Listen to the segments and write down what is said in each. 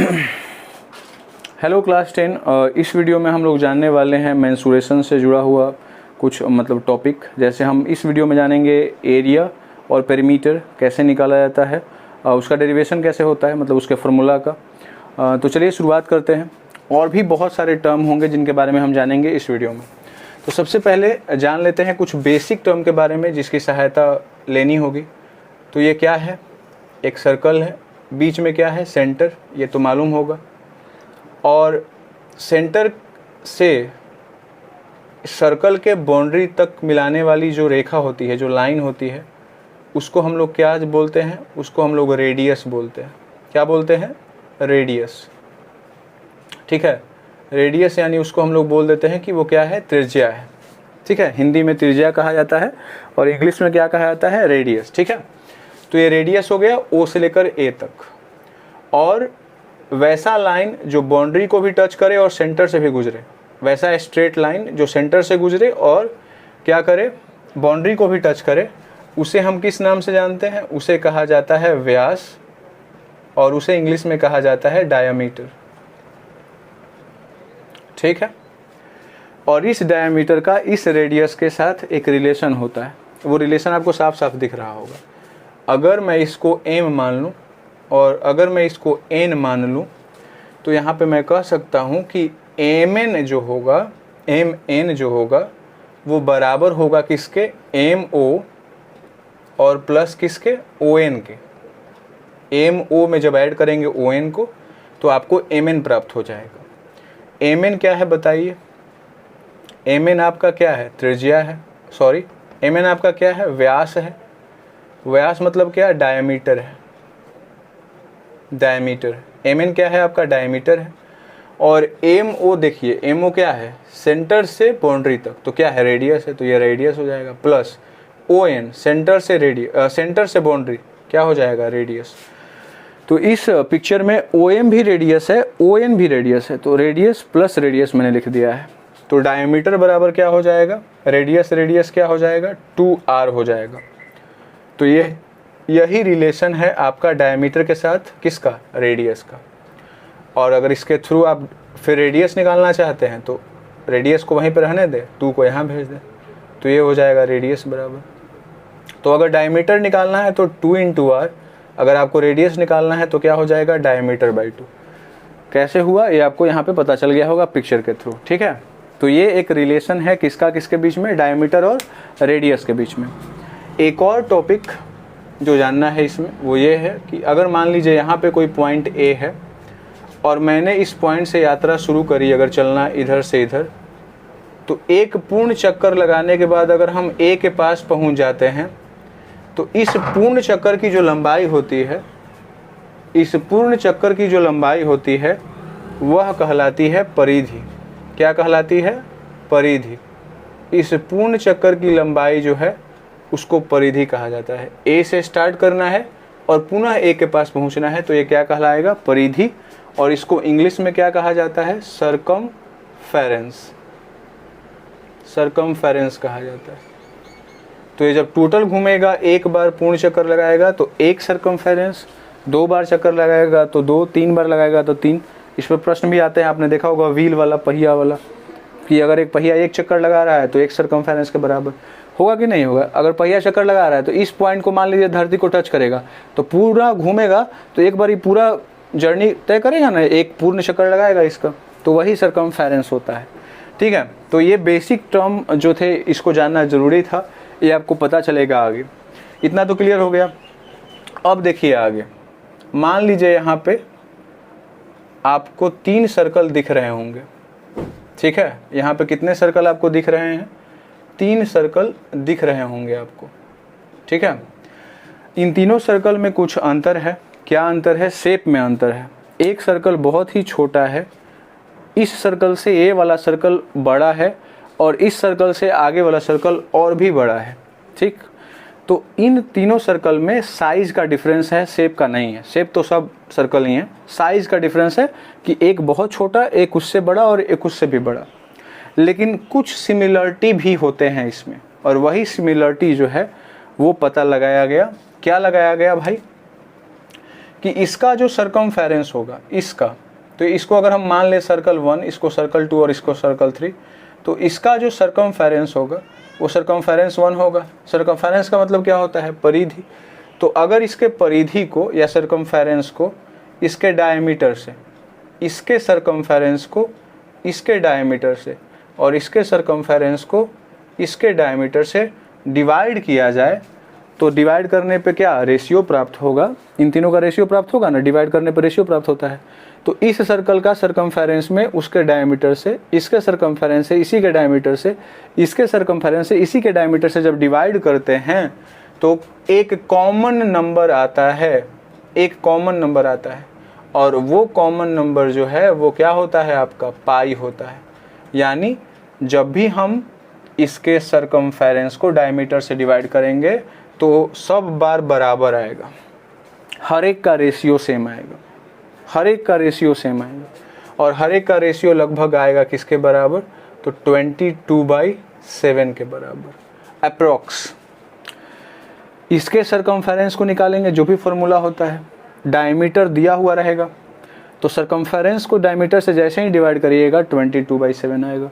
Hello class 10। इस video में हम लोग जानने वाले हैं मेंसुरेशन से जुड़ा हुआ कुछ टॉपिक। जैसे हम इस वीडियो में जानेंगे एरिया और पेरीमीटर कैसे निकाला जाता है, उसका डेरिवेशन कैसे होता है, उसके फार्मूला का। तो चलिए शुरुआत करते हैं। और भी बहुत सारे टर्म होंगे जिनके बारे में हम जानेंगे इस वीडियो में। तो सबसे पहले जान लेते हैं कुछ बेसिक टर्म के बारे में जिसकी सहायता लेनी होगी। तो ये क्या है? एक सर्कल है, बीच में क्या है? सेंटर, ये तो मालूम होगा। और सेंटर से सर्कल के बाउंड्री तक मिलाने वाली जो रेखा होती है, जो लाइन होती है, उसको हम लोग क्या बोलते हैं? उसको हम लोग रेडियस बोलते हैं। क्या बोलते हैं? रेडियस। ठीक है, रेडियस यानी उसको हम लोग बोल देते हैं कि वो क्या है? त्रिज्या है। ठीक है, हिंदी में त्रिज्या कहा जाता है और इंग्लिश में क्या कहा जाता है? रेडियस। ठीक है, तो ये रेडियस हो गया ओ से लेकर ए तक। और वैसा लाइन जो बाउंड्री को भी टच करे और सेंटर से भी गुजरे, वैसा स्ट्रेट लाइन जो सेंटर से गुजरे और क्या करे? बाउंड्री को भी टच करे, उसे हम किस नाम से जानते हैं? उसे कहा जाता है व्यास, और उसे इंग्लिश में कहा जाता है डायामीटर। ठीक है, और इस डायामीटर का इस रेडियस के साथ एक रिलेशन होता है। वो रिलेशन आपको साफ साफ दिख रहा होगा। अगर मैं इसको m मान लूँ और अगर मैं इसको n मान लूँ, तो यहाँ पे मैं कह सकता हूँ कि mn जो होगा वो बराबर होगा किसके? mo और प्लस किसके? on के। mo में जब ऐड करेंगे on को तो आपको mn प्राप्त हो जाएगा। mn क्या है बताइए? mn आपका क्या है? त्रिज्या है। सॉरी, mn आपका क्या है? व्यास है। व्यास मतलब क्या? डायमीटर है। डायमीटर mn क्या है? आपका डायमीटर है। और mo देखिए, mo क्या है? सेंटर से बाउंड्री तक, तो क्या है? रेडियस है, तो ये रेडियस हो जाएगा। प्लस on सेंटर से बाउंड्री क्या हो जाएगा? रेडियस। तो इस पिक्चर में om भी रेडियस है, on भी रेडियस है, तो रेडियस प्लस रेडियस मैंने लिख दिया है। तो डायमीटर बराबर क्या हो जाएगा? रेडियस क्या हो जाएगा? 2r हो जाएगा। तो यही रिलेशन है आपका डायमीटर के साथ, किसका? रेडियस का। और अगर इसके थ्रू आप फिर रेडियस निकालना चाहते हैं तो रेडियस को वहीं पर रहने दें, 2 को यहाँ भेज दें, तो ये हो जाएगा रेडियस बराबर। तो अगर डायमीटर निकालना है तो 2 × r, अगर आपको रेडियस निकालना है तो क्या हो जाएगा? Diameter by 2। कैसे हुआ ये आपको यहाँ पे पता चल गया होगा पिक्चर के थ्रू। ठीक है, तो ये एक रिलेशन है किसका किसके बीच में? डायमीटर और रेडियस के बीच में। एक और टॉपिक जो जानना है इसमें वो ये है कि अगर मान लीजिए यहाँ पे कोई पॉइंट A है और मैंने इस पॉइंट से यात्रा शुरू करी, अगर चलना इधर से इधर, तो एक पूर्ण चक्कर लगाने के बाद अगर हम A के पास पहुँच जाते हैं तो इस पूर्ण चक्कर की जो लंबाई होती है, इस पूर्ण चक्कर की जो लंबाई होती है वह कहलाती है परिधि। क्या कहलाती है? परिधि। इस पूर्ण चक्कर की लंबाई जो है उसको परिधि कहा जाता है। A से स्टार्ट करना है और पुनः A के पास पहुंचना है, तो ये क्या कहलाएगा? परिधि। और इसको इंग्लिश में क्या कहा जाता है? सरकमफेरेंस। सरकमफेरेंस कहा जाता है। तो ये जब टोटल घूमेगा, एक बार पूर्ण चक्कर लगाएगा तो 1 सरकमफेरेंस, 2 बार चक्कर लगाएगा तो 2, 3 बार लगाएगा तो 3। इस पर प्रश्न भी आते हैं, आपने देखा होगा व्हील वाला, पहिया वाला, कि अगर एक पहिया 1 चक्कर लगा रहा है तो 1 सरकमफेरेंस के बराबर होगा कि नहीं होगा? अगर पहिया चक्कर लगा रहा है तो इस पॉइंट को मान लीजिए धरती को टच करेगा तो पूरा घूमेगा, तो एक बार ही पूरा जर्नी तय करेगा ना, एक पूर्ण चक्कर लगाएगा इसका, तो वही सरकमफेरेंस होता है। ठीक है, तो ये बेसिक टर्म जो थे इसको जानना जरूरी था, ये आपको पता चलेगा आगे। इतना तो क्लियर हो गया। अब देखिए आगे, मान लीजिए यहाँ पे आपको 3 सर्कल दिख रहे होंगे। ठीक है, यहाँ पे कितने सर्कल आपको दिख रहे हैं? 3 सर्कल दिख रहे होंगे आपको। ठीक है, इन तीनों सर्कल में कुछ अंतर है। क्या अंतर है? शेप में अंतर है। एक सर्कल बहुत ही छोटा है, इस सर्कल से ये वाला सर्कल बड़ा है और इस सर्कल से आगे वाला सर्कल और भी बड़ा है। ठीक, तो इन तीनों सर्कल में साइज का डिफरेंस है, शेप का नहीं है। शेप तो सब सर्कल ही है, साइज का डिफरेंस है कि एक बहुत छोटा, एक उससे बड़ा और एक उससे भी बड़ा। लेकिन कुछ सिमिलरिटी भी होते हैं इसमें, और वही सिमिलरिटी जो है वो पता लगाया गया। क्या लगाया गया भाई? कि इसका जो सरकमफेरेंस होगा इसका, तो इसको अगर हम मान ले सर्कल 1, इसको सर्कल 2 और इसको सर्कल 3, तो इसका जो सरकमफेरेंस होगा वो सरकमफेरेंस 1 होगा। सरकमफेरेंस का मतलब क्या होता है? परिधि। तो अगर इसके परिधि को या सरकमफेरेंस को इसके डायमीटर से, इसके सरकमफेरेंस को इसके डायमीटर से और इसके सरकमफेरेंस को इसके डायमीटर से डिवाइड किया जाए, तो डिवाइड करने पे क्या रेशियो प्राप्त होगा? इन तीनों का रेशियो प्राप्त होगा ना, डिवाइड करने पे रेशियो प्राप्त होता है। तो इस सर्कल का सरकमफेरेंस में उसके डायमीटर से, इसके सरकमफेरेंस से इसी के डायमीटर से, इसके सरकमफेरेंस से इसी के डायमीटर से जब डिवाइड करते हैं तो एक कॉमन नंबर आता है, एक कॉमन नंबर आता है। और वो कॉमन नंबर जो है वो क्या होता है? आपका पाई होता है। यानी जब भी हम इसके सरकमफेरेंस को डायमीटर से डिवाइड करेंगे तो सब बार बराबर आएगा, हर एक का रेशियो सेम आएगा, हर एक का रेशियो सेम आएगा। और हर एक का रेशियो लगभग आएगा किसके बराबर? तो 22/7 के बराबर अप्रॉक्स। इसके सरकमफेरेंस को निकालेंगे, जो भी फॉर्मूला होता है, डायमीटर दिया हुआ रहेगा, तो सरकमफेरेंस को डायमीटर से जैसे ही डिवाइड करिएगा 22/7 आएगा।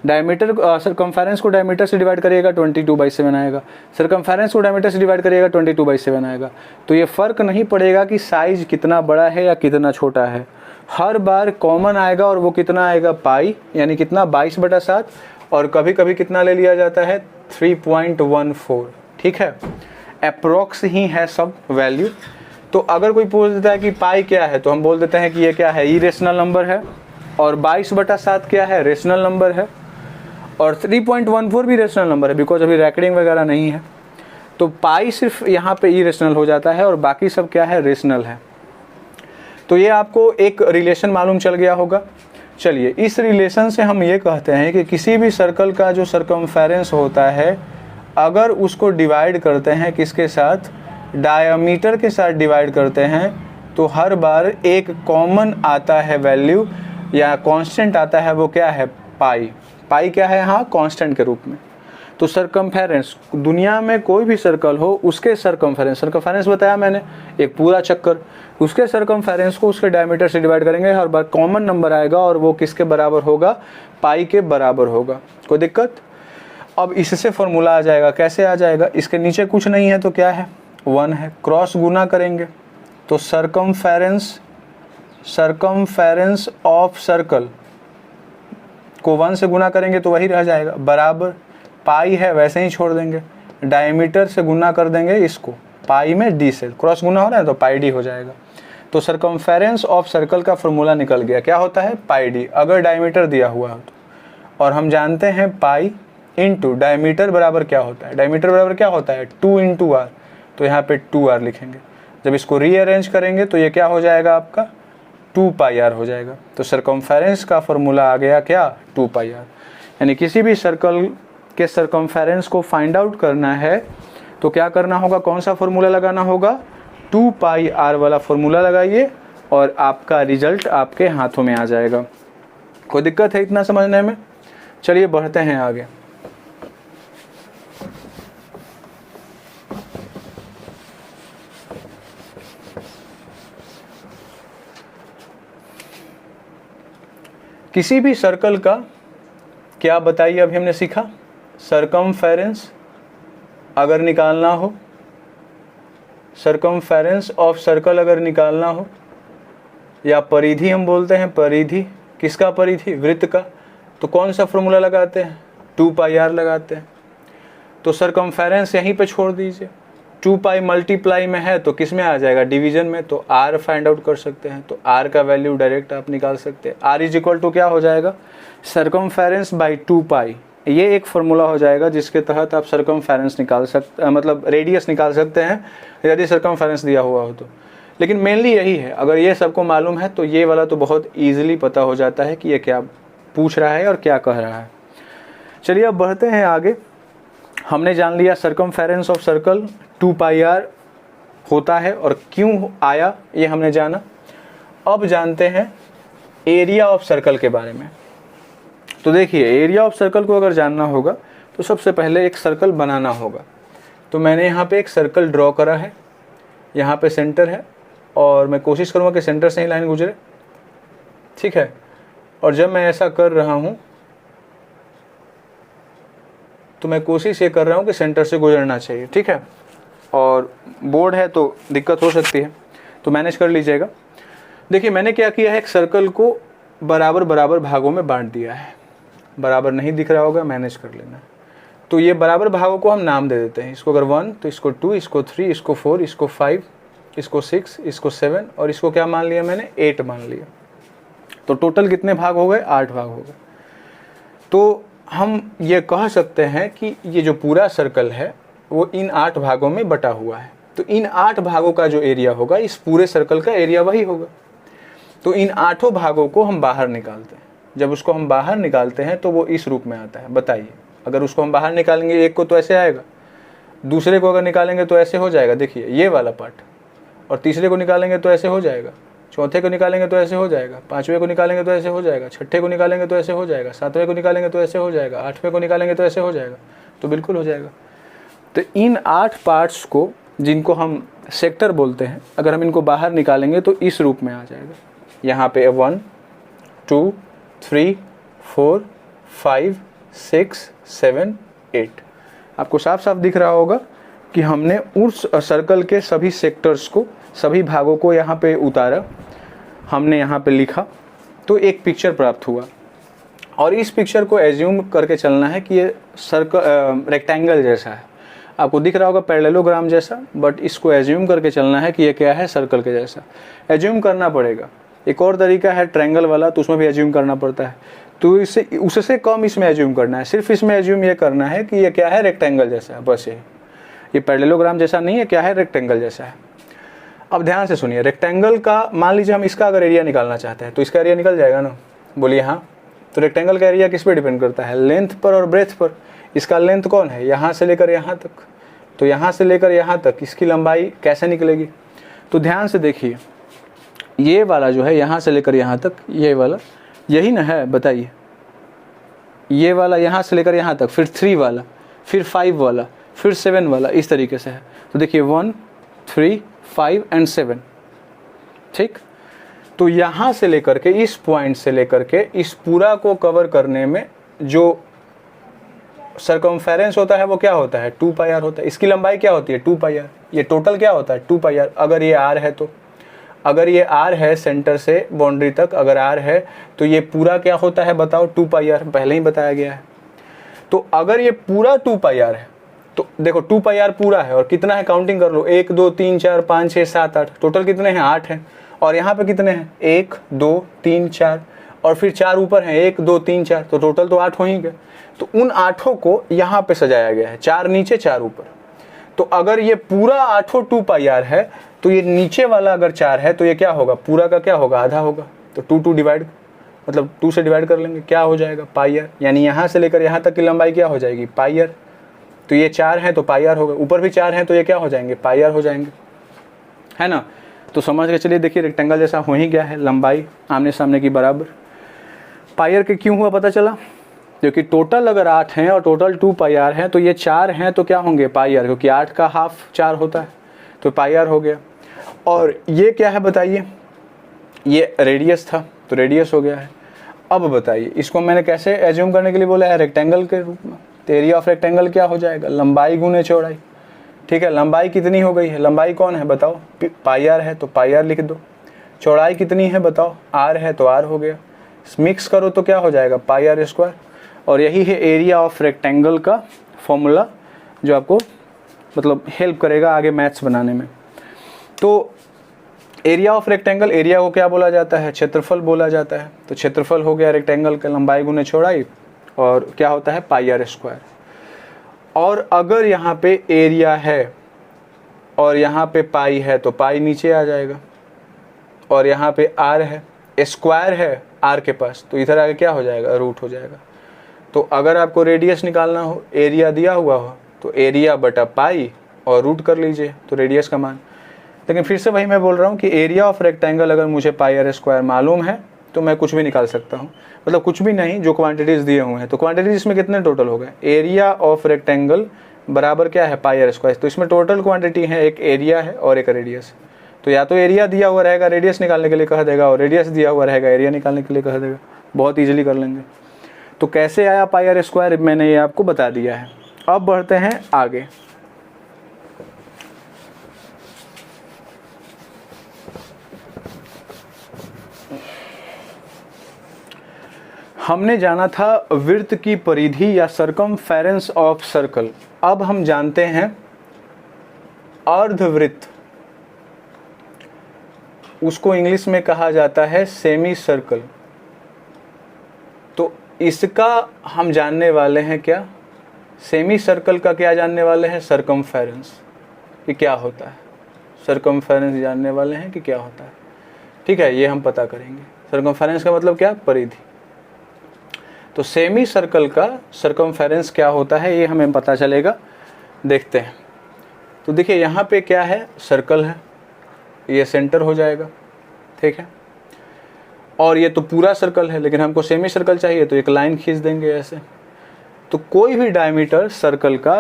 डायमीटर सरकमफेरेंस को डायमीटर से डिवाइड करिएगा 22/7 आएगा। सरकमफेरेंस को डायमीटर से डिवाइड करिएगा 22/7 आएगा। तो ये फ़र्क नहीं पड़ेगा कि साइज़ कितना बड़ा है या कितना छोटा है, हर बार कॉमन आएगा। और वो कितना आएगा? पाई, यानी कितना? 22/7। और कभी कभी कितना ले लिया जाता है? 3.14। ठीक है, अप्रोक्स ही है सब वैल्यू। तो अगर कोई पूछ देता है कि पाई क्या है, तो हम बोल देते हैं कि ये क्या है? इरेशनल नंबर है। और 22/7 क्या है? रेशनल नंबर है। और 3.14 भी रेशनल नंबर है, बिकॉज अभी रैकडिंग वगैरह नहीं है। तो पाई सिर्फ यहाँ पे इरेशनल हो जाता है और बाकी सब क्या है? रेशनल है। तो ये आपको एक रिलेशन मालूम चल गया होगा। चलिए, इस रिलेशन से हम ये कहते हैं कि किसी भी सर्कल का जो सरकमफेरेंस होता है, अगर उसको डिवाइड करते हैं किसके साथ? डायमीटर के साथ डिवाइड करते हैं, तो हर बार एक कॉमन आता है वैल्यू या कांस्टेंट आता है। वो क्या है? पाई। पाई क्या है? हाँ, कांस्टेंट के रूप में। तो सरकमफेरेंस, दुनिया में कोई भी सर्कल हो उसके सरकमफेरेंस, सरकमफेरेंस बताया मैंने, एक पूरा चक्कर, उसके सरकमफेरेंस को उसके डायमीटर से डिवाइड करेंगे, हर बार कॉमन नंबर आएगा और वो किसके बराबर होगा? पाई के बराबर होगा। कोई दिक्कत? अब इससे फॉर्मूला आ जाएगा। कैसे आ जाएगा? इसके नीचे कुछ नहीं है तो क्या है? 1 है। क्रॉस गुना करेंगे तो सरकमफेरेंस ऑफ सर्कल को 1 से गुना करेंगे तो वही रह जाएगा, बराबर पाई है, वैसे ही छोड़ देंगे। डायमीटर से गुना कर देंगे इसको, पाई में डी से, क्रॉस गुना हो रहा है तो पाई डी हो जाएगा। तो सरकमफेरेंस ऑफ सर्कल का फॉर्मूला निकल गया। क्या होता है? पाई डी, अगर डायमीटर दिया हुआ हो तो। और हम जानते हैं पाई इंटू डायमीटर बराबर क्या होता है? डायमीटर बराबर क्या होता है? 2 × r। तो यहाँ पे 2r लिखेंगे। जब इसको रीअरेंज करेंगे तो ये क्या हो जाएगा? आपका 2πr हो जाएगा। तो सरकमफेरेंस का फॉर्मूला आ गया क्या? 2πr। यानी किसी भी सर्कल के सरकमफेरेंस को फाइंड आउट करना है तो क्या करना होगा? कौन सा फॉर्मूला लगाना होगा? 2πr वाला फॉर्मूला लगाइए और आपका रिजल्ट आपके हाथों में आ जाएगा। कोई दिक्कत है इतना समझने में? चलिए बढ़ते हैं आगे। किसी भी सर्कल का क्या बताइए अभी हमने सीखा? सरकमफेरेंस अगर निकालना हो, सरकमफेरेंस ऑफ सर्कल अगर निकालना हो, या परिधि हम बोलते हैं, परिधि किसका? परिधि वृत्त का। तो कौन सा फॉर्मूला लगाते हैं? 2πr लगाते हैं। तो सरकमफेरेंस यहीं पे छोड़ दीजिए। 2π मल्टीप्लाई में है तो किस में आ जाएगा? डिवीजन में। तो r फाइंड आउट कर सकते हैं, तो r का वैल्यू डायरेक्ट आप निकाल सकते हैं। r इज इक्वल टू क्या हो जाएगा? Circumference by 2π। ये एक फॉर्मूला हो जाएगा जिसके तहत आप सरकमफेरेंस निकाल सकते, मतलब रेडियस निकाल सकते हैं यदि सरकमफेरेंस दिया हुआ हो तो। लेकिन मेनली यही है, अगर ये सबको मालूम है तो ये वाला तो बहुत ईजिली पता हो जाता है कि ये क्या पूछ रहा है और क्या कह रहा है। चलिए अब बढ़ते हैं आगे। हमने जान लिया सरकमफेरेंस ऑफ सर्कल 2πr होता है और क्यों आया ये हमने जाना। अब जानते हैं एरिया ऑफ सर्कल के बारे में। तो देखिए, एरिया ऑफ सर्कल को अगर जानना होगा तो सबसे पहले एक सर्कल बनाना होगा। तो मैंने यहाँ पे एक सर्कल ड्रॉ करा है, यहाँ पे सेंटर है और मैं कोशिश करूँगा कि सेंटर से ही लाइन गुजरे, ठीक है। और जब मैं ऐसा कर रहा हूँ तो मैं कोशिश ये कर रहा हूँ कि सेंटर से गुजरना चाहिए, ठीक है। और बोर्ड है तो दिक्कत हो सकती है, तो मैनेज कर लीजिएगा। देखिए मैंने क्या किया है, एक सर्कल को बराबर बराबर भागों में बांट दिया है। बराबर नहीं दिख रहा होगा, मैनेज कर लेना। तो ये बराबर भागों को हम नाम दे देते हैं। इसको अगर 1 तो इसको 2, इसको 3, इसको 4, इसको 5, इसको 6, इसको 7 और इसको क्या मान लिया मैंने, 8 मान लिया। तो टोटल कितने भाग हो गए, 8 भाग हो गए। तो हम ये कह सकते हैं कि ये जो पूरा सर्कल है वो इन 8 भागों में बटा हुआ है। तो इन 8 भागों का जो एरिया होगा इस पूरे सर्कल का एरिया वही होगा। तो इन 8 भागों को हम बाहर निकालते हैं। जब उसको हम बाहर निकालते हैं तो वो इस रूप में आता है। बताइए, अगर उसको हम बाहर निकालेंगे एक को तो ऐसे आएगा, दूसरे को अगर निकालेंगे तो ऐसे हो जाएगा, देखिए ये वाला पार्ट, और तीसरे को निकालेंगे तो ऐसे हो जाएगा, चौथे को निकालेंगे तो ऐसे हो जाएगा, पाँचवें को निकालेंगे तो ऐसे हो जाएगा, छठे को निकालेंगे तो ऐसे हो जाएगा, सातवें को निकालेंगे तो ऐसे हो जाएगा, आठवें को निकालेंगे तो ऐसे हो जाएगा। तो बिल्कुल हो जाएगा। तो इन 8 पार्ट्स को, जिनको हम सेक्टर बोलते हैं, अगर हम इनको बाहर निकालेंगे तो इस रूप में आ जाएगा। यहाँ पे 1 2 3 4 5 6 7 8 आपको साफ साफ दिख रहा होगा कि हमने उस सर्कल के सभी सेक्टर्स को, सभी भागों को यहाँ पे उतारा, हमने यहाँ पे लिखा, तो एक पिक्चर प्राप्त हुआ। और इस पिक्चर को एज्यूम करके चलना है कि ये सर्कल रेक्टेंगल जैसा है। आपको दिख रहा होगा पैरेललोग्राम जैसा, बट इसको एज्यूम करके चलना है कि ये क्या है, सर्कल के जैसा एज्यूम करना पड़ेगा। एक और तरीका है ट्रायंगल वाला, तो उसमें भी एज्यूम करना पड़ता है। तो इससे उससे कम इसमें एज्यूम करना है, सिर्फ इसमें एज्यूम ये करना है कि ये क्या है, रेक्टेंगल जैसा है, बस ये पैरेललोग्राम जैसा नहीं है, क्या है, रेक्टेंगल जैसा है। अब ध्यान से सुनिए, रेक्टेंगल का मान लीजिए हम इसका अगर एरिया निकालना चाहते हैं तो इसका एरिया निकल जाएगा ना, बोलिए हाँ। तो रेक्टेंगल का एरिया किस पे डिपेंड करता है, लेंथ पर और ब्रेथ पर। इसका लेंथ कौन है, यहाँ से लेकर यहाँ तक, तो यहाँ से लेकर यहाँ तक इसकी लंबाई कैसे निकलेगी। तो ध्यान से देखिए, ये वाला जो है यहाँ से लेकर यहाँ तक, ये वाला यही ना है, बताइए। ये वाला यहाँ से लेकर यहाँ तक, फिर 3 वाला, फिर 5 वाला, फिर 7 वाला, इस तरीके से है। तो देखिए 1 3 5 एंड 7, ठीक। तो यहाँ से लेकर के, इस पॉइंट से लेकर के इस पूरा को कवर करने में जो सर्कमफेरेंस होता है वो क्या होता है, 2 पाई आर होता है। इसकी लंबाई क्या होती है, 2 पाई आर। ये टोटल क्या होता है, 2 पाई आर। अगर ये आर है तो, अगर ये आर है सेंटर से बाउंड्री तक, अगर आर है तो ये पूरा क्या होता है बताओ, 2 पाई आर, पहले ही बताया गया है। तो अगर ये पूरा 2 पाई आर है तो देखो 2 पाई आर पूरा है, और कितना है काउंटिंग कर लो, 1 2 3 4 5 6 7 8, टोटल कितने हैं, 8 हैं। और यहाँ पे कितने हैं, 1 2 3 4, और फिर 4 ऊपर हैं, 1 2 3 4, तो टोटल तो 8 हो ही गए। तो उन 8 को यहाँ पे सजाया गया है, 4 नीचे 4 ऊपर। तो अगर ये पूरा 8 2 पाई आर है तो ये नीचे वाला अगर 4 है तो ये क्या होगा, पूरा का क्या होगा, आधा होगा। तो 2 डिवाइड, मतलब 2 से डिवाइड कर लेंगे, क्या हो जाएगा, पाई आर। यानी यहाँ से लेकर यहाँ तक की लंबाई क्या हो जाएगी, पाई आर। तो ये 4 है तो पाई आर होगा, ऊपर भी 4 हैं तो ये क्या हो जाएंगे, पाई आर हो जाएंगे, है ना। तो समझ के चलिए, देखिए रेक्टेंगल जैसा हो ही गया है, लंबाई आमने सामने की बराबर। पाई आर के क्यों हुआ पता चला, क्योंकि टोटल अगर 8 हैं और टोटल 2 पाई आर हैं तो ये 4 हैं तो क्या होंगे, पाई आर, क्योंकि 8 का हाफ 4 होता है, तो पाई आर हो गया। और ये क्या है बताइए, ये रेडियस था तो रेडियस हो गया है। अब बताइए इसको मैंने कैसे एज्यूम करने के लिए बोला है, रेक्टेंगल के रूप में। तो एरिया ऑफ रेक्टेंगल क्या हो जाएगा, लंबाई गुने चौड़ाई, ठीक है। लंबाई कितनी हो गई है, लंबाई कौन है बताओ, पाई आर है तो पाई आर लिख दो। चौड़ाई कितनी है बताओ, आर है तो आर हो गया। मिक्स करो तो क्या हो जाएगा, पाई आर स्क्वायर। और यही है एरिया ऑफ रेक्टेंगल का फॉर्मूला, जो आपको मतलब हेल्प करेगा आगे मैथ्स बनाने में। तो एरिया ऑफ रेक्टेंगल, एरिया को क्या बोला जाता है, क्षेत्रफल बोला जाता है। तो क्षेत्रफल हो गया रेक्टेंगल का लंबाई गुने चौड़ाई, और क्या होता है, पाई आर स्क्वायर। और अगर यहाँ पे एरिया है और यहाँ पे पाई है तो पाई नीचे आ जाएगा, और यहाँ पे आर है, स्क्वायर है आर के पास, तो इधर आगे क्या हो जाएगा, रूट हो जाएगा। तो अगर आपको रेडियस निकालना हो, एरिया दिया हुआ हो, तो एरिया बटा पाई और रूट कर लीजिए तो रेडियस का मान। लेकिन फिर से वही मैं बोल रहा हूँ कि एरिया ऑफ रेक्टेंगल अगर मुझे पाई आर स्क्वायर मालूम है तो मैं कुछ भी निकाल सकता हूँ, मतलब कुछ भी नहीं, जो क्वांटिटीज़ दिए हुए हैं। तो क्वांटिटीज इसमें कितने टोटल हो गए, एरिया ऑफ रेक्टेंगल बराबर क्या है, पाई आर स्क्वायर। तो इसमें टोटल क्वांटिटी है, एक एरिया है और एक रेडियस। तो या तो एरिया दिया हुआ रहेगा रेडियस निकालने के लिए कह देगा, और रेडियस दिया हुआ रहेगा एरिया निकालने के लिए कह देगा। बहुत ईजिली कर लेंगे। तो कैसे आया पाई आर स्क्वायर, मैंने ये आपको बता दिया है। अब बढ़ते हैं आगे। हमने जाना था वृत्त की परिधि या सर्कमफेरेंस ऑफ सर्कल। अब हम जानते हैं अर्धवृत्त, उसको इंग्लिश में कहा जाता है सेमी सर्कल। तो इसका हम जानने वाले हैं क्या, सेमी सर्कल का क्या जानने वाले हैं, सर्कमफेरेंस कि क्या होता है। सर्कमफेरेंस जानने वाले हैं कि क्या होता है, ठीक है, ये हम पता करेंगे। सर्कमफेरेंस का मतलब क्या, परिधि। तो सेमी सर्कल का सर्कमफेरेंस क्या होता है ये हमें पता चलेगा, देखते हैं। तो देखिए यहाँ पे क्या है, सर्कल है, ये सेंटर हो जाएगा, ठीक है, और ये तो पूरा सर्कल है, लेकिन हमको सेमी सर्कल चाहिए तो एक लाइन खींच देंगे ऐसे। तो कोई भी डायमीटर सर्कल का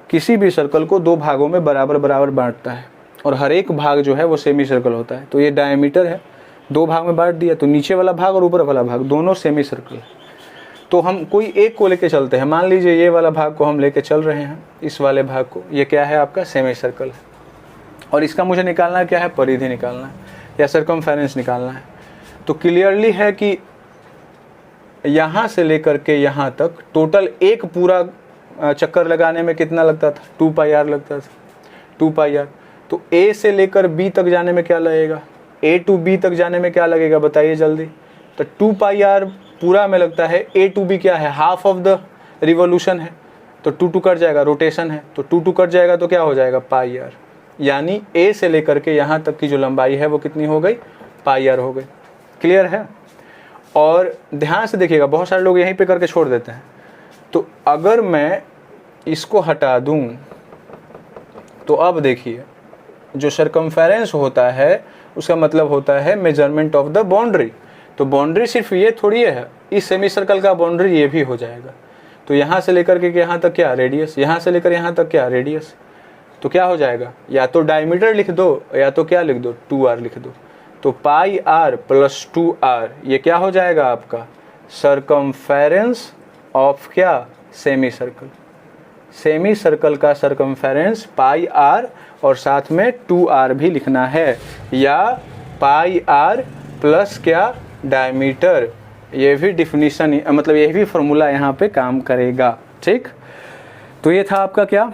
किसी भी सर्कल को दो भागों में बराबर बराबर बांटता है, और हर एक भाग जो है वो सेमी सर्कल होता है। तो ये डायमीटर है, दो भाग में बांट दिया, तो नीचे वाला भाग और ऊपर वाला भाग दोनों सेमी सर्कल है। तो हम कोई एक को लेके चलते हैं, मान लीजिए ये वाला भाग को हम लेके चल रहे हैं, इस वाले भाग को, ये क्या है आपका सेमी सर्कल है, और इसका मुझे निकालना क्या है, परिधि निकालना है या सर्कमफेरेंस निकालना है। तो क्लियरली है कि यहाँ से लेकर के यहाँ तक टोटल एक पूरा चक्कर लगाने में कितना लगता था, 2 पाई आर लगता था, 2 पाई आर। तो A से लेकर B तक जाने में क्या लगेगा, A to B तक जाने में क्या लगेगा बताइए जल्दी। तो 2 पाई आर पूरा में लगता है, A to B क्या है, हाफ ऑफ द रिवोल्यूशन है, तो 2 कट जाएगा, रोटेशन है, तो 2 कट जाएगा तो क्या हो जाएगा, पाई आर। यानी A से लेकर के यहाँ तक की जो लंबाई है वो कितनी हो गई, पाई आर हो गई। क्लियर है। और ध्यान से देखिएगा, बहुत सारे लोग यहीं पे करके छोड़ देते हैं। तो अगर मैं इसको हटा दूं तो अब देखिए जो सर्कमफेरेंस होता है उसका मतलब होता है मेजरमेंट ऑफ द बाउंड्री। तो बाउंड्री सिर्फ ये थोड़ी है, इस सेमी सर्कल का बाउंड्री ये भी हो जाएगा। तो यहाँ से लेकर के यहाँ तक क्या, रेडियस, यहाँ से लेकर यहाँ तक क्या, रेडियस। तो क्या हो जाएगा, या तो डायमीटर लिख दो या तो क्या लिख दो, 2r लिख दो। तो पाई आर प्लस 2r ये क्या हो जाएगा आपका, सर्कमफेरेंस ऑफ क्या, सेमी सर्कल। सेमी सर्कल का सर्कमफेरेंस पाई आर और साथ में 2r भी लिखना है, या पाई आर प्लस क्या, डायमीटर। ये भी डिफिनीशन, मतलब ये भी फॉर्मूला यहाँ पे काम करेगा, ठीक। तो ये था आपका क्या,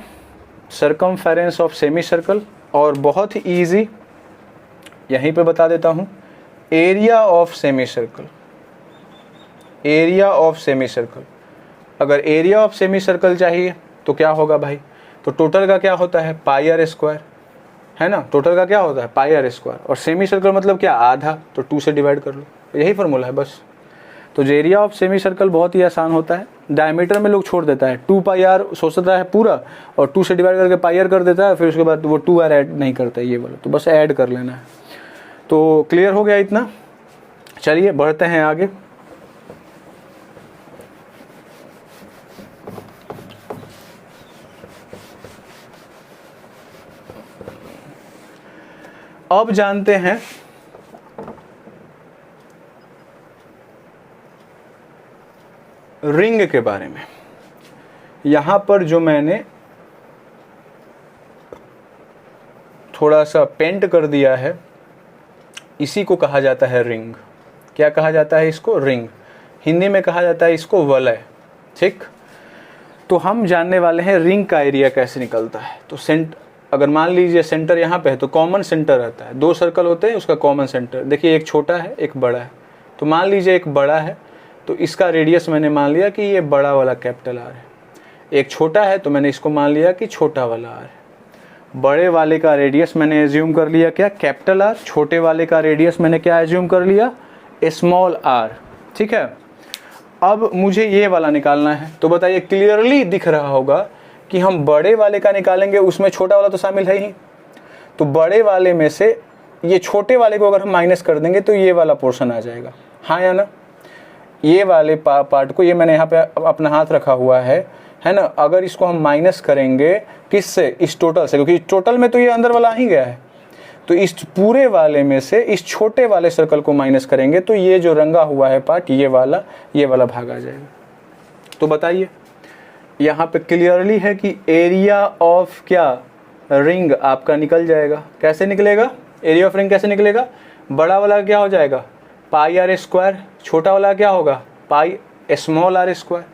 सर्कमफेरेंस ऑफ सेमी सर्कल। और बहुत ही ईजी यहीं पे बता देता हूँ, area of semi circle. Area of semi circle, अगर एरिया ऑफ सेमी सर्कल चाहिए तो क्या होगा भाई, तो टोटल का क्या होता है, पाई आर स्क्वायर, है ना। टोटल का क्या होता है, पाई आर स्क्वायर, और सेमी सर्कल मतलब क्या, आधा, तो 2 से डिवाइड कर लो, यही फॉर्मूला है बस। तो जो एरिया ऑफ सेमी सर्कल बहुत ही आसान होता है। डायमीटर में लोग छोड़ देता है, 2 पाई आर सोचता है पूरा, और 2 से डिवाइड करके पाई आर कर देता है, फिर उसके बाद वो 2r ऐड नहीं करता है ये वाला, तो बस ऐड कर लेना है। तो क्लियर हो गया इतना। चलिए बढ़ते हैं आगे। अब जानते हैं रिंग के बारे में। यहां पर जो मैंने थोड़ा सा पेंट कर दिया है, इसी को कहा जाता है रिंग। क्या कहा जाता है इसको, रिंग। हिंदी में कहा जाता है इसको वलय, ठीक। तो हम जानने वाले हैं रिंग का एरिया कैसे निकलता है। तो अगर मान लीजिए सेंटर यहाँ पे है तो कॉमन सेंटर रहता है, 2 सर्कल होते हैं, उसका कॉमन सेंटर देखिए, एक छोटा है एक बड़ा है। तो मान लीजिए एक बड़ा है तो इसका रेडियस मैंने मान लिया कि ये बड़ा वाला कैपिटल आर है, एक छोटा है तो मैंने इसको मान लिया कि छोटा वाला आर है। बड़े वाले का रेडियस मैंने एज्यूम कर लिया क्या, कैपिटल आर। छोटे वाले का रेडियस मैंने क्या एज्यूम कर लिया, स्मॉल आर, ठीक है। अब मुझे ये वाला निकालना है, तो बताइए क्लियरली दिख रहा होगा कि हम बड़े वाले का निकालेंगे, उसमें छोटा वाला तो शामिल है ही। तो बड़े वाले में से ये छोटे वाले को अगर हम माइनस कर देंगे तो ये वाला पोर्शन आ जाएगा, हाँ या ना। ये वाले पार्ट को, ये मैंने यहाँ पे अपना हाथ रखा हुआ है ना। अगर इसको हम माइनस करेंगे किससे, इस टोटल से, क्योंकि टोटल में तो ये अंदर वाला आ ही गया है। तो इस पूरे वाले में से इस छोटे वाले सर्कल को माइनस करेंगे तो ये जो रंगा हुआ है पार्ट ये वाला भाग आ जाएगा। तो बताइए यहाँ पे क्लियरली है कि एरिया ऑफ क्या रिंग आपका निकल जाएगा। कैसे निकलेगा? एरिया ऑफ रिंग कैसे निकलेगा? बड़ा वाला क्या हो जाएगा पाई आर स्क्वायर, छोटा वाला क्या होगा पाई स्मॉल आर स्क्वायर।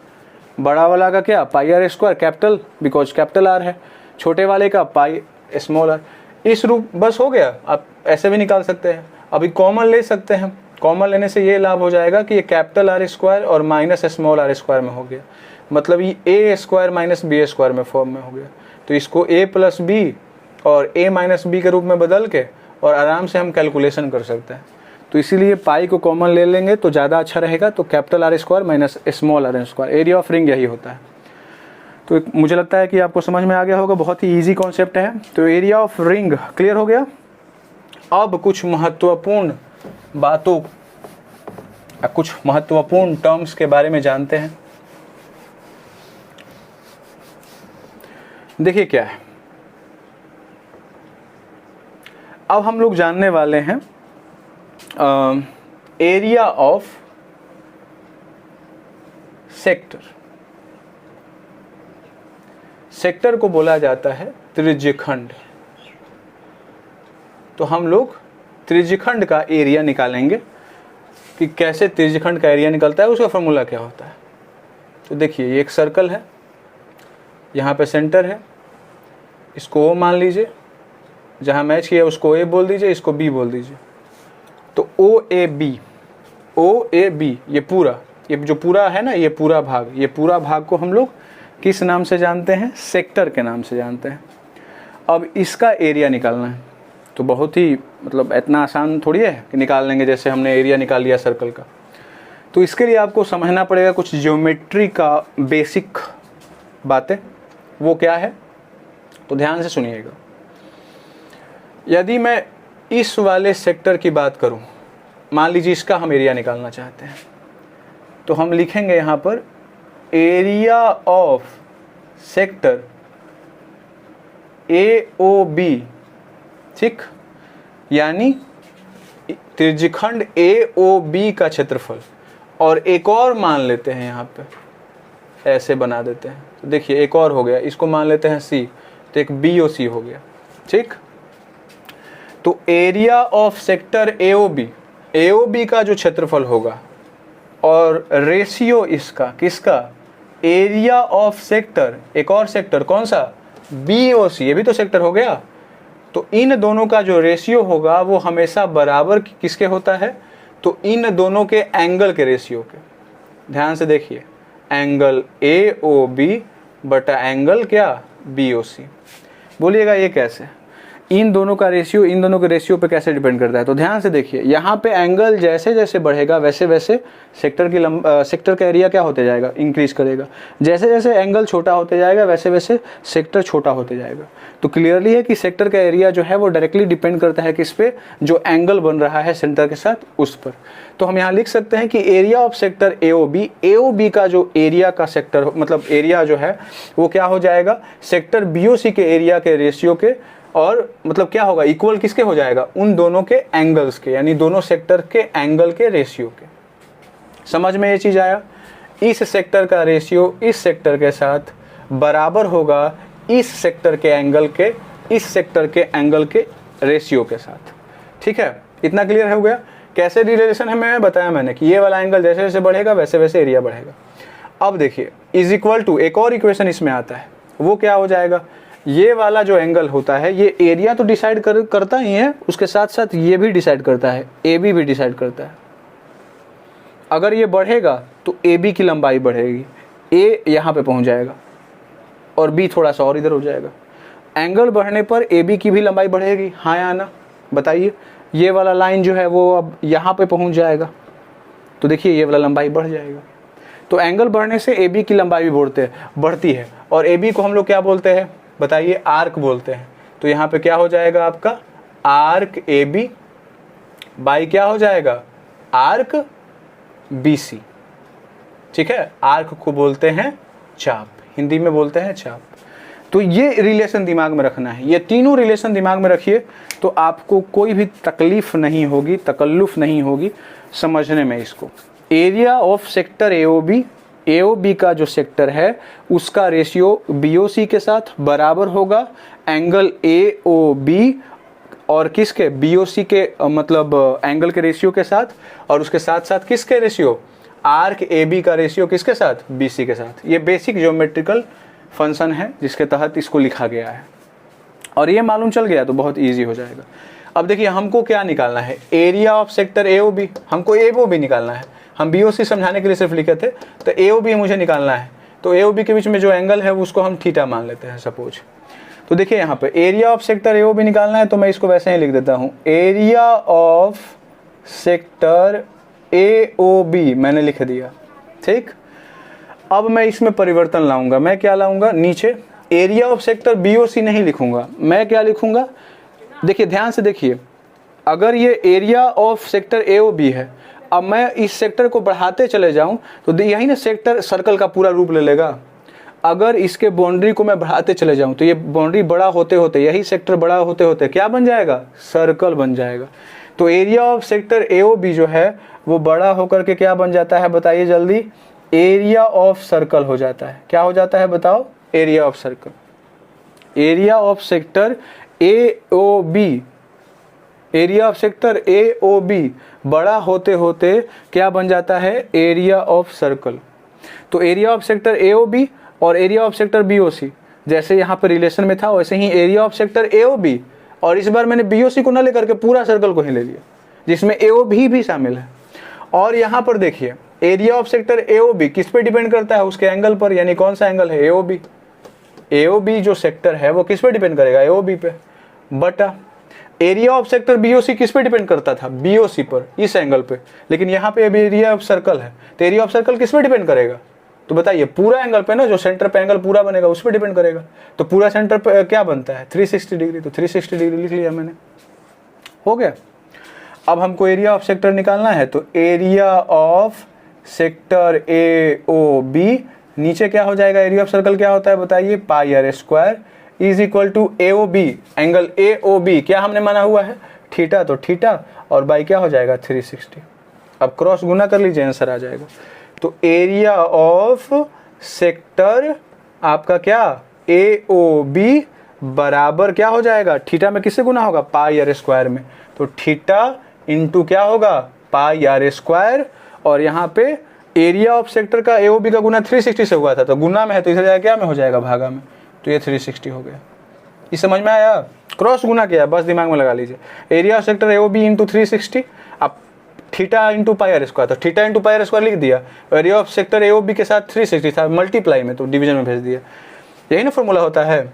बड़ा वाला का क्या pi r square capital, because capital R है, छोटे वाले का पाई स्मॉल आर। इस रूप बस हो गया। आप ऐसे भी निकाल सकते हैं। अभी कॉमन ले सकते हैं। कॉमन लेने से ये लाभ हो जाएगा कि ये कैपिटल आर स्क्वायर और माइनस स्मॉल आर स्क्वायर में हो गया, मतलब ये ए स्क्वायर माइनस बी स्क्वायर में फॉर्म में हो गया। तो इसको ए प्लस बी और ए माइनस बी के रूप में बदल के और आराम से हम कैलकुलेशन कर सकते हैं। तो इसीलिए पाई को कॉमन ले लेंगे तो ज़्यादा अच्छा रहेगा। तो capital R square minus small R square, area of ring यही होता है। तो मुझे लगता है कि आपको समझ में आ गया होगा, बहुत ही इजी कॉन्सेप्ट है। तो एरिया ऑफ रिंग क्लियर हो गया। अब कुछ महत्वपूर्ण बातों, कुछ महत्वपूर्ण टर्म्स के बारे में जानते हैं। देखिए क्या है, अब हम लोग जानने वाले हैं एरिया ऑफ सेक्टर। सेक्टर को बोला जाता है त्रिज्यखंड। तो हम लोग त्रिज्यखंड का एरिया निकालेंगे कि कैसे त्रिज्यखंड का एरिया निकलता है, उसका फॉर्मूला क्या होता है। तो देखिए ये एक सर्कल है, यहाँ पे सेंटर है, इसको ओ मान लीजिए, जहाँ मैच किया उसको ए बोल दीजिए, इसको बी बोल दीजिए। तो ओ ए बी ये पूरा, ये जो पूरा है ना, ये पूरा भाग को हम लोग किस नाम से जानते हैं? सेक्टर के नाम से जानते हैं। अब इसका एरिया निकालना है तो बहुत ही मतलब इतना आसान थोड़ी है कि निकाल लेंगे जैसे हमने एरिया निकाल लिया सर्कल का। तो इसके लिए आपको समझना पड़ेगा कुछ ज्योमेट्री का बेसिक बातें। वो क्या है? तो ध्यान से सुनिएगा। यदि मैं इस वाले सेक्टर की बात करूं, मान लीजिए इसका हम एरिया निकालना चाहते हैं, तो हम लिखेंगे यहाँ पर एरिया ऑफ सेक्टर AOB, ठीक, यानी त्रिज्यखंड AOB का क्षेत्रफल। और एक और मान लेते हैं, यहाँ पे ऐसे बना देते हैं। तो देखिए एक और हो गया, इसको मान लेते हैं C, तो एक BOC हो गया, ठीक। तो एरिया ऑफ सेक्टर AOB का जो क्षेत्रफल होगा और रेशियो इसका किसका? एरिया ऑफ सेक्टर, एक और सेक्टर कौन सा? BOC, ये भी तो सेक्टर हो गया। तो इन दोनों का जो रेशियो होगा वो हमेशा बराबर किसके होता है? तो इन दोनों के एंगल के रेशियो के। ध्यान से देखिए, एंगल AOB बटा एंगल क्या? BOC। बोलिएगा ये कैसे? इन दोनों का रेशियो इन दोनों के रेशियो पे कैसे डिपेंड करता है? तो ध्यान से देखिए, यहाँ पे एंगल जैसे जैसे बढ़ेगा वैसे वैसे सेक्टर का एरिया क्या होते जाएगा? इंक्रीज करेगा। जैसे जैसे एंगल छोटा होते जाएगा वैसे वैसे सेक्टर छोटा होते जाएगा। तो क्लियरली है कि सेक्टर का एरिया जो है वो डायरेक्टली डिपेंड करता है किस पे? जो एंगल बन रहा है सेंटर के साथ उस पर। तो हम यहाँ लिख सकते हैं कि एरिया ऑफ सेक्टर AOB का जो एरिया का सेक्टर मतलब एरिया जो है वो क्या हो जाएगा? सेक्टर BOC के एरिया के रेशियो के, और मतलब क्या होगा? इक्वल किसके हो जाएगा? उन दोनों के एंगल्स के, यानी दोनों सेक्टर के एंगल के रेशियो के। समझ में ये चीज आया? इस सेक्टर का रेशियो इस सेक्टर के साथ बराबर होगा इस सेक्टर के एंगल के इस सेक्टर के एंगल के रेशियो के साथ। ठीक है, इतना क्लियर हो गया? कैसे रिलेशन है मैं बताया मैंने कि ये वाला एंगल जैसे जैसे बढ़ेगा वैसे वैसे एरिया बढ़ेगा। अब देखिए इज इक्वल टू एक और इक्वेशन इसमें आता है, वो क्या हो जाएगा? ये वाला जो एंगल होता है ये एरिया तो डिसाइड करता ही है, उसके साथ साथ ये भी डिसाइड करता है, AB भी डिसाइड करता है। अगर ये बढ़ेगा तो AB की लंबाई बढ़ेगी, A यहाँ पे पहुँच जाएगा और B थोड़ा सा और इधर हो जाएगा। एंगल बढ़ने पर AB की भी लंबाई बढ़ेगी, हाँ या ना बताइए। ये वाला लाइन जो है वो अब यहाँ पे पहुँच जाएगा, तो देखिए ये वाला लंबाई बढ़ जाएगा। तो एंगल बढ़ने से AB की लंबाई भी बढ़ती है, और AB को हम लोग क्या बोलते हैं बताइए? आर्क बोलते हैं। तो यहाँ पे क्या हो जाएगा आपका? आर्क AB बाई क्या हो जाएगा? Arc BC। ठीक है, आर्क को बोलते हैं चाप, हिंदी में बोलते हैं चाप। तो ये रिलेशन दिमाग में रखना है, ये तीनों रिलेशन दिमाग में रखिए तो आपको कोई भी तकलीफ नहीं होगी, तकल्लुफ नहीं होगी समझने में इसको। Area of sector AOB, AOB का जो सेक्टर है उसका रेशियो बीओसी के साथ बराबर होगा एंगल एओबी और किसके, बीओसी के मतलब एंगल के रेशियो के साथ, और उसके साथ साथ किसके रेशियो, आर्क एबी का रेशियो किसके साथ, बीसी के साथ। ये बेसिक ज्योमेट्रिकल फंक्शन है जिसके तहत इसको लिखा गया है, और ये मालूम चल गया तो बहुत इजी हो जाएगा। अब देखिए हमको क्या निकालना है, एरिया ऑफ सेक्टर एओबी, हमको एओबी निकालना है। हम बीओसी समझाने के लिए सिर्फ लिखे थे, तो एओबी मुझे निकालना है। तो एओबी के बीच में जो एंगल है उसको हम थीटा मान लेते हैं सपोज। तो देखिए यहाँ पे एरिया ऑफ सेक्टर एओबी निकालना है, तो मैं इसको वैसे ही लिख देता हूँ, एरिया ऑफ सेक्टर एओबी मैंने लिख दिया, ठीक। अब मैं इसमें परिवर्तन लाऊंगा, मैं क्या लाऊंगा, नीचे एरिया ऑफ सेक्टर बीओसी नहीं लिखूंगा, मैं क्या लिखूंगा, देखिए ध्यान से देखिए, अगर ये एरिया ऑफ सेक्टर एओबी है, अब मैं इस सेक्टर को बढ़ाते चले जाऊं तो यही ना सेक्टर सर्कल का पूरा रूप ले लेगा। अगर इसके बाउंड्री को मैं बढ़ाते चले जाऊं तो ये बाउंड्री बड़ा होते होते, यही सेक्टर बड़ा होते होते क्या बन जाएगा, सर्कल बन जाएगा। तो एरिया ऑफ सेक्टर एओबी जो है वो बड़ा होकर के क्या बन जाता है बताइए जल्दी, एरिया ऑफ सर्कल हो जाता है। क्या हो जाता है बताओ, area of circle. Area of sector AOB, area of sector AOB बड़ा होते होते क्या बन जाता है, एरिया ऑफ सर्कल। तो एरिया ऑफ सेक्टर एओबी और एरिया ऑफ सेक्टर बीओसी जैसे यहाँ पर रिलेशन में था, वैसे ही एरिया ऑफ सेक्टर एओबी, और इस बार मैंने बीओसी को ना लेकर के पूरा सर्कल को ही ले लिया जिसमें एओबी भी शामिल है। और यहाँ पर देखिए एरिया ऑफ सेक्टर एओबी किस पे डिपेंड करता है, उसके एंगल पर, यानी कौन सा एंगल है, एओबी। एओबी जो सेक्टर है वो किस पे डिपेंड करेगा, एओबी पे, बटा एरिया ऑफ सेक्टर बीओसी किस पे डिपेंड करता था, बीओसी पर, इस एंगल पे। लेकिन यहाँ पे अभी एरिया ऑफ सर्कल है, तो एरिया ऑफ सर्कल किस पे डिपेंड करेगा, तो बताइए पूरा एंगल पे ना, जो सेंटर पे एंगल पूरा बनेगा उस पे डिपेंड करेगा। तो पूरा सेंटर पे क्या बनता है, 360 डिग्री, तो 360 डिग्री लिख लिया मैंने, हो गया। अब हमको एरिया ऑफ सेक्टर निकालना है, तो एरिया ऑफ सेक्टर एओबी, नीचे क्या हो जाएगा, एरिया ऑफ सर्कल क्या होता है बताइए, pi r square is equal to AOB, angle AOB क्या हमने माना हुआ है, थीटा, तो थीटा और बाई क्या हो जाएगा 360। अब क्रॉस गुना कर लीजिए, आंसर आ जाएगा। तो एरिया ऑफ सेक्टर आपका क्या, एओबी बराबर क्या हो जाएगा, थीटा में किससे गुना होगा, पाई आर स्क्वायर में, तो थीटा इंटू क्या होगा, पाई आर स्क्वायर, और यहाँ पे एरिया ऑफ सेक्टर का एओबी का गुना 360 से हुआ था, तो गुना में है तो इधर जाएगा क्या में हो जाएगा, भागा में, तो ये 360 हो गया। ये समझ में आया, क्रॉस गुना किया, बस दिमाग में लगा लीजिए, area of sector AOB into 360, अब theta into pi r square, तो theta into pi r square लिख दिया, एरिया ऑफ सेक्टर एओबी के साथ 360 था, मल्टीप्लाई में तो डिवीजन में भेज दिया। यही ना फॉर्मूला होता है,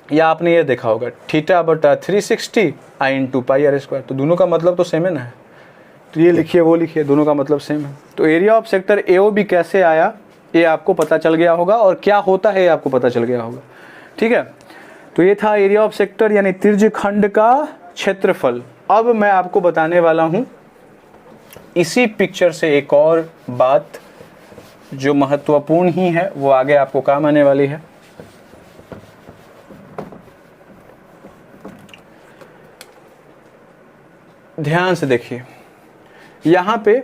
या आपने ये देखा होगा, थीटा बटा 360 आई इंटू पाई आर स्क्वायर, तो दोनों का मतलब तो सेम है ना, तो ये लिखिए वो लिखिए, दोनों का मतलब सेम है। तो एरिया ऑफ सेक्टर एओबी कैसे आया ये आपको पता चल गया होगा, और क्या होता है आपको पता चल गया होगा, ठीक है। तो ये था एरिया ऑफ सेक्टर यानी त्रिज्यखंड का क्षेत्रफल। अब मैं आपको बताने वाला हूं इसी पिक्चर से एक और बात जो महत्वपूर्ण ही है, वो आगे आपको काम आने वाली है। ध्यान से देखिए, यहां पे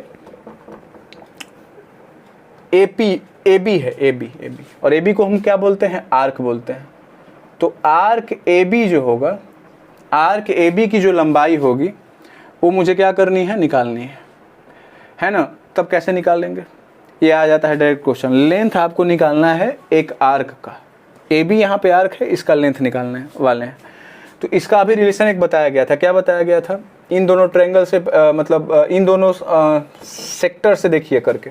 एबी है, एबी और एबी को हम क्या बोलते हैं, आर्क बोलते हैं। तो आर्क एबी जो होगा, आर्क एबी की जो लंबाई होगी वो मुझे क्या करनी है, निकालनी है ना। तब कैसे निकालेंगे, ये आ जाता है डायरेक्ट क्वेश्चन। लेंथ आपको निकालना है एक आर्क का, एबी यहाँ पे आर्क है, इसका लेंथ निकालने वाले हैं। तो इसका अभी रिलेशन एक बताया गया था, क्या बताया गया था, इन दोनों ट्रायंगल से इन दोनों सेक्टर से देखिए करके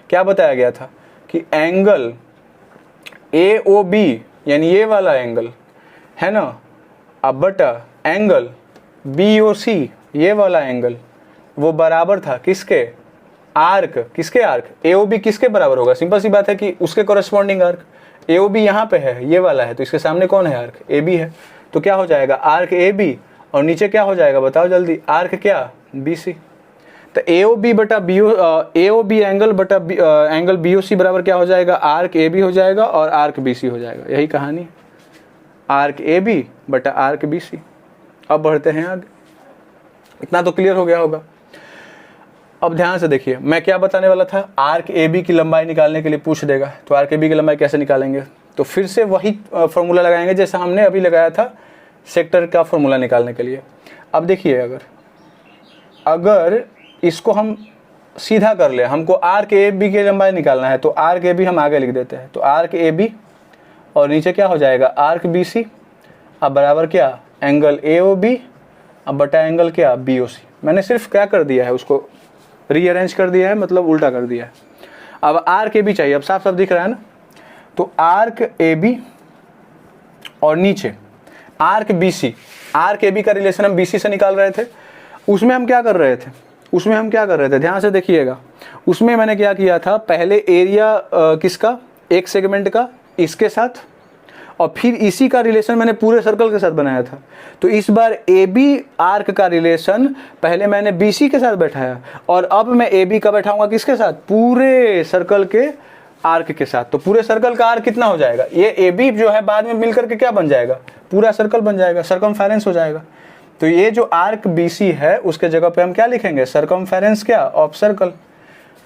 क्या बताया गया था कि एंगल AOB यानी ये वाला एंगल है ना, अब बटा एंगल BOC ये वाला एंगल वो बराबर था किसके, आर्क, किसके आर्क, AOB किसके बराबर होगा, सिंपल सी बात है कि उसके कॉरेस्पॉन्डिंग आर्क। AOB यहाँ पे है, ये वाला है, तो इसके सामने कौन है, आर्क AB है। तो क्या हो जाएगा, आर्क AB और नीचे क्या हो जाएगा बताओ जल्दी, आर्क क्या, BC। तो AOB बटा AOB एंगल बटा एंगल BOC बराबर क्या हो जाएगा, आर्क AB हो जाएगा और आर्क BC हो जाएगा। यही कहानी, आर्क ए बी बटा आर्क बी सी। अब बढ़ते हैं आगे, इतना तो क्लियर हो गया होगा। अब ध्यान से देखिए, मैं क्या बताने वाला था, आर्क ए बी की लंबाई निकालने के लिए पूछ देगा, तो आर्क ए बी की लंबाई कैसे निकालेंगे, तो फिर से वही फॉर्मूला लगाएंगे जैसा हमने अभी लगाया था सेक्टर का फॉर्मूला निकालने के लिए। अब देखिए, अगर इसको हम सीधा कर ले, हमको आर्क ए बी की लंबाई निकालना है, तो आर्क ए बी हम आगे लिख देते हैं, तो आर्क ए बी और नीचे क्या हो जाएगा आर्क बी सी, अब बराबर क्या एंगल ए ओ बी, अब बटा एंगल क्या बी ओ सी। मैंने सिर्फ क्या कर दिया है, उसको रीअरेंज कर दिया है, मतलब उल्टा कर दिया है। अब आर्क ए बी चाहिए, अब साफ साफ दिख रहा है ना, तो आर्क ए बी और नीचे arc B C. Arc A B का रिलेशन हम बी सी से निकाल रहे थे, उसमें हम क्या कर रहे थे, ध्यान से देखिएगा। उसमें मैंने क्या किया था, पहले एरिया किसका, एक सेगमेंट का इसके साथ, और फिर इसी का रिलेशन मैंने पूरे सर्कल के साथ बनाया था। तो इस बार ए बी आर्क का रिलेशन पहले मैंने बी सी के साथ बैठाया, और अब मैं ए बी का बैठाऊंगा किसके साथ, पूरे सर्कल के आर्क के साथ। तो पूरे सर्कल का आर्क कितना हो जाएगा, ये ए बी जो है बाद में मिलकर के क्या बन जाएगा, पूरा सर्कल बन जाएगा, सर्कमफेरेंस हो जाएगा। तो ये जो आर्क बी सी है उसके जगह पे हम क्या लिखेंगे, सर्कमफेरेंस क्या ऑफ सर्कल।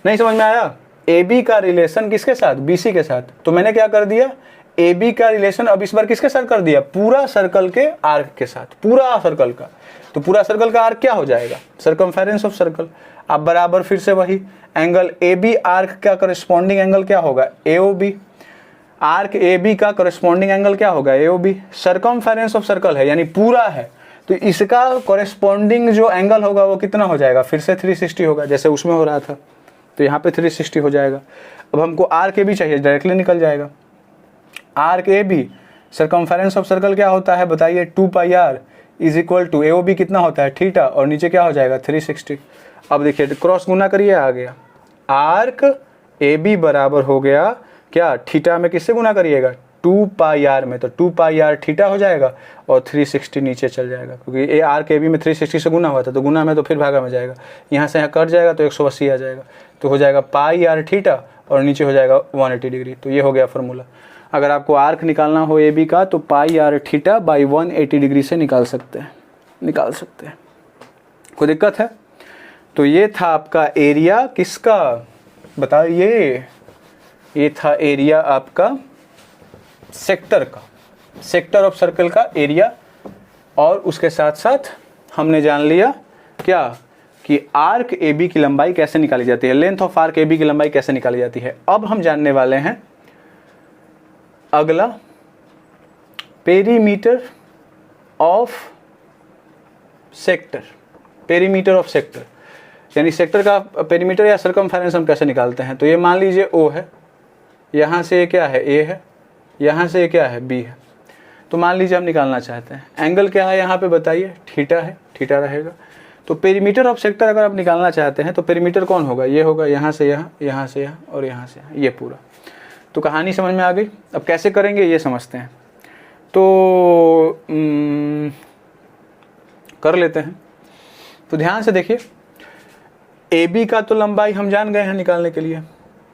नहीं समझ में आया, ए बी का रिलेशन किसके साथ, बी सी के साथ। तो मैंने क्या कर दिया, ए बी का रिलेशन अब इस बार किसके साथ कर दिया, पूरा सर्कल के आर्क के साथ, पूरा सर्कल का। तो पूरा सर्कल का आर्क क्या हो जाएगा, सर्कमफेरेंस ऑफ सर्कल। अब बराबर फिर से वही एंगल ए बी आर्क का करस्पॉन्डिंग एंगल क्या होगा, A O B. Arc A B का करस्पॉन्डिंग एंगल क्या होगा, A O B. Circumference of circle है यानी पूरा है, तो इसका कॉरेस्पॉन्डिंग जो एंगल होगा वो कितना हो जाएगा, फिर से 360 होगा, जैसे उसमें हो रहा था। तो यहाँ पे 360 हो जाएगा। अब हमको आर्क ए बी चाहिए, डायरेक्टली निकल जाएगा। Arc A B circumference of circle क्या होता है बताइए, 2 pi r is equal to A O B कितना होता है थीटा, और नीचे क्या हो जाएगा 360। अब देखिए क्रॉस गुना करिए, आ गया आर्क ए बी बराबर हो गया क्या, थीटा में किससे गुना करिएगा, 2 पाई आर में, तो 2 पाई आर थीटा हो जाएगा और 360 नीचे चल जाएगा, क्योंकि ए आर्क ए बी में 360 से गुना हुआ था, तो गुना में तो फिर भागा में जाएगा, यहाँ से यहाँ कट जाएगा तो 180 आ जाएगा, तो हो जाएगा पाई आर थीटा और नीचे हो जाएगा 180 डिग्री। तो ये हो गया फॉर्मूला। अगर आपको आर्क निकालना हो ए बी का, तो पाई आर थीटा बाई 180 डिग्री से निकाल सकते हैं। कोई दिक्कत है? तो ये था आपका एरिया किसका बताइए, ये था एरिया आपका सेक्टर का, सेक्टर ऑफ सर्कल का एरिया। और उसके साथ साथ हमने जान लिया क्या कि आर्क ए बी की लंबाई कैसे निकाली जाती है, length of arc A B की लंबाई कैसे निकाली जाती है। अब हम जानने वाले हैं अगला, perimeter of sector. Perimeter of sector यानी सेक्टर का पेरीमीटर या सर्कमफेरेंस हम कैसे निकालते हैं। तो ये मान लीजिए ओ है, यहाँ से ये क्या है ए है, यहाँ से ये क्या है बी है। तो मान लीजिए हम निकालना चाहते हैं, एंगल क्या है यहाँ पे बताइए, थीटा है, थीटा रहेगा। तो पेरीमीटर ऑफ सेक्टर अगर आप निकालना चाहते हैं तो पेरीमीटर कौन होगा, ये होगा, यहाँ से यहाँ, यहाँ से यहाँ और यहाँ से यहाँ, ये पूरा। तो कहानी समझ में आ गई। अब कैसे करेंगे ये समझते हैं। तो कर लेते हैं। तो ध्यान से देखिए, ए बी का तो लंबाई हम जान गए हैं निकालने के लिए।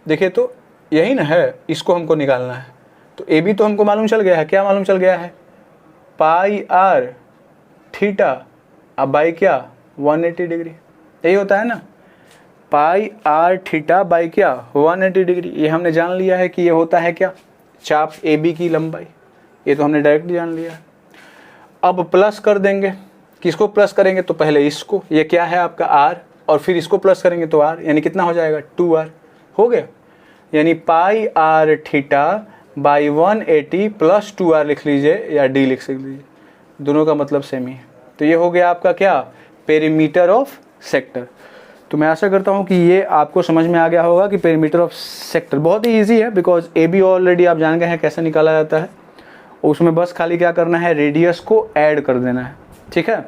देखिए तो यही ना है, इसको हमको निकालना है। तो ए बी तो हमको मालूम चल गया है, क्या मालूम चल गया है, पाई आर थीटा अब बाई क्या 180 डिग्री, यही होता है ना, पाई आर थीटा बाई क्या 180 डिग्री। ये हमने जान लिया है कि ये होता है क्या, चाप ए बी की लंबाई। ये तो हमने डायरेक्ट जान लिया है। अब प्लस कर देंगे, किसको प्लस करेंगे, तो पहले इसको, ये क्या है आपका आर, और फिर इसको प्लस करेंगे तो आर, यानी कितना हो जाएगा 2r हो गया। यानी pi r theta by 180 plus 2r लिख लीजिए या डी लिख लीजिए, दोनों का मतलब सेम ही है। तो ये हो गया आपका क्या, पेरीमीटर ऑफ सेक्टर। तो मैं आशा करता हूँ कि ये आपको समझ में आ गया होगा कि पेरीमीटर ऑफ सेक्टर बहुत ही ईजी है, बिकॉज ए बी ऑलरेडी आप जान गए हैं कैसे निकाला जाता है। उसमें बस खाली क्या करना है, रेडियस को ऐड कर देना है, ठीक है।